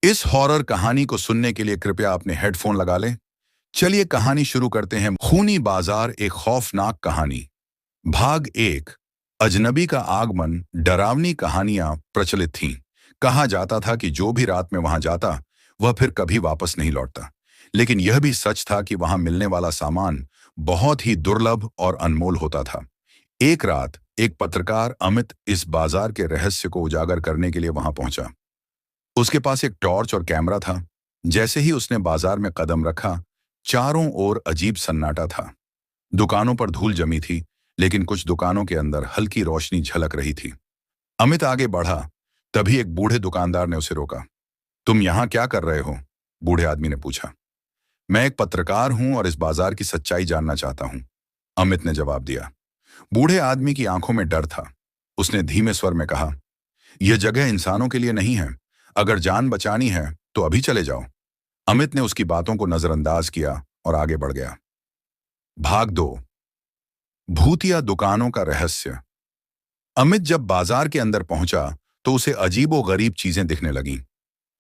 इस हॉरर कहानी को सुनने के लिए कृपया अपने हेडफोन लगा लें। चलिए कहानी शुरू करते हैं। खूनी बाजार, एक खौफनाक कहानी। भाग एक। अजनबी का आगमन। डरावनी कहानियां प्रचलित थीं। कहा जाता था कि जो भी रात में वहां जाता वह फिर कभी वापस नहीं लौटता। लेकिन यह भी सच था कि वहां मिलने वाला सामान बहुत ही दुर्लभ और अनमोल होता था। एक रात एक पत्रकार अमित इस बाजार के रहस्य को उजागर करने के लिए वहां पहुंचा। उसके पास एक टॉर्च और कैमरा था। जैसे ही उसने बाजार में कदम रखा, चारों ओर अजीब सन्नाटा था। दुकानों पर धूल जमी थी, लेकिन कुछ दुकानों के अंदर हल्की रोशनी झलक रही थी। अमित आगे बढ़ा, तभी एक बूढ़े दुकानदार ने उसे रोका। तुम यहाँ क्या कर रहे हो? बूढ़े आदमी ने पूछा। मैं एक पत्रकार हूं और इस बाजार की सच्चाई जानना चाहता हूं, अमित ने जवाब दिया। बूढ़े आदमी की आंखों में डर था। उसने धीमे स्वर में कहा, यह जगह इंसानों के लिए नहीं है। अगर जान बचानी है तो अभी चले जाओ। अमित ने उसकी बातों को नजरअंदाज किया और आगे बढ़ गया। भाग दो। भूतिया दुकानों का रहस्य। अमित जब बाजार के अंदर पहुंचा तो उसे अजीबो गरीब चीजें दिखने लगीं।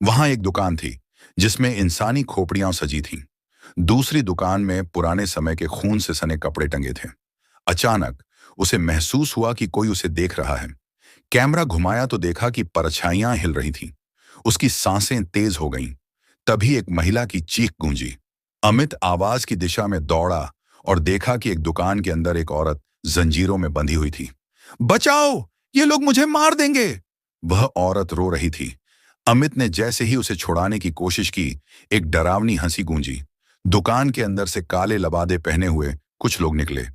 वहां एक दुकान थी जिसमें इंसानी खोपड़ियां सजी थीं। दूसरी दुकान में पुराने समय के खून से सने कपड़े टंगे थे। अचानक उसे महसूस हुआ कि कोई उसे देख रहा है। कैमरा घुमाया तो देखा कि परछाइयां हिल रही थीं। उसकी सांसें तेज हो गईं। तभी एक महिला की चीख गूंजी। अमित आवाज की दिशा में दौड़ा और देखा कि एक दुकान के अंदर एक औरत जंजीरों में बंधी हुई थी। बचाओ, ये लोग मुझे मार देंगे! वह औरत रो रही थी। अमित ने जैसे ही उसे छुड़ाने की कोशिश की, एक डरावनी हंसी गूंजी। दुकान के अंदर से काले लबादे पहने हुए कुछ लोग निकले।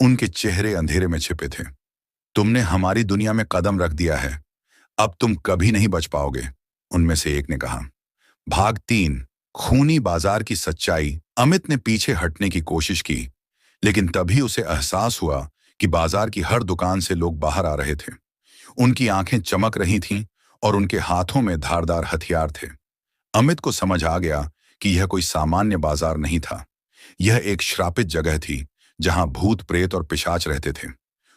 उनके चेहरे अंधेरे में छिपे थे। तुमने हमारी दुनिया में कदम रख दिया है, अब तुम कभी नहीं बच पाओगे, उनमें से एक ने कहा। भाग तीन। खूनी बाजार की सच्चाई। अमित ने पीछे हटने की कोशिश की, लेकिन तभी उसे एहसास हुआ कि बाजार की हर दुकान से लोग बाहर आ रहे थे। उनकी आंखें चमक रही थीं और उनके हाथों में धारदार हथियार थे। अमित को समझ आ गया कि यह कोई सामान्य बाजार नहीं था। यह एक श्रापित जगह थी जहां भूत प्रेत और पिशाच रहते थे।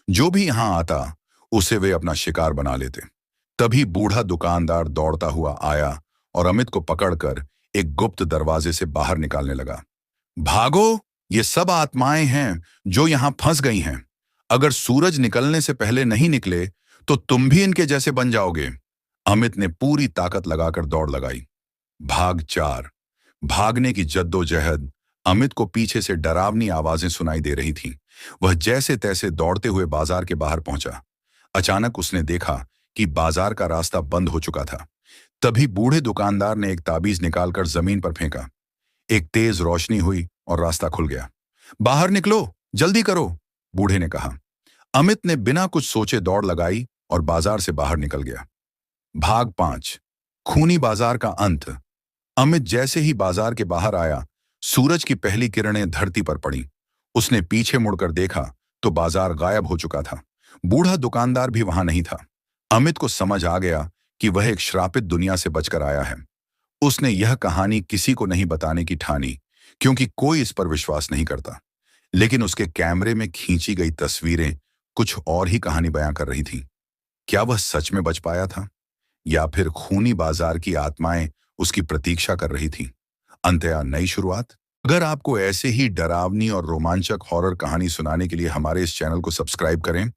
जो भी यहां आता उसे वे अपना शिकार बना लेते। तभी बूढ़ा दुकानदार दौड़ता हुआ आया और अमित को पकड़कर एक गुप्त दरवाजे से बाहर निकालने लगा। भागो, ये सब आत्माएं हैं जो यहां फंस गई हैं। अगर सूरज निकलने से पहले नहीं निकले तो तुम भी इनके जैसे बन जाओगे। अमित ने पूरी ताकत लगाकर दौड़ लगाई। भाग चार। भागने की जद्दोजहद। अमित को पीछे से डरावनी आवाजें सुनाई दे रही थीं। वह जैसे तैसे दौड़ते हुए बाजार के बाहर पहुंचा। अचानक उसने देखा कि बाजार का रास्ता बंद हो चुका था। तभी बूढ़े दुकानदार ने एक ताबीज निकालकर जमीन पर फेंका। एक तेज रोशनी हुई और रास्ता खुल गया। बाहर निकलो, जल्दी करो, बूढ़े ने कहा। अमित ने बिना कुछ सोचे दौड़ लगाई और बाजार से बाहर निकल गया। भाग पांच। खूनी बाजार का अंत। अमित जैसे ही बाजार के बाहर आया, सूरज की पहली किरणें धरती पर पड़ी। उसने पीछे मुड़कर देखा तो बाजार गायब हो चुका था। बूढ़ा दुकानदार भी वहां नहीं था। अमित को समझ आ गया कि वह एक श्रापित दुनिया से बचकर आया है। उसने यह कहानी किसी को नहीं बताने की ठानी, क्योंकि कोई इस पर विश्वास नहीं करता। लेकिन उसके कैमरे में खींची गई तस्वीरें कुछ और ही कहानी बयां कर रही थीं। क्या वह सच में बच पाया था, या फिर खूनी बाजार की आत्माएं उसकी प्रतीक्षा कर रही थीं? अंततः नई शुरुआत। अगर आपको ऐसे ही डरावनी और रोमांचक हॉरर कहानी सुनाने के लिए हमारे इस चैनल को सब्सक्राइब करें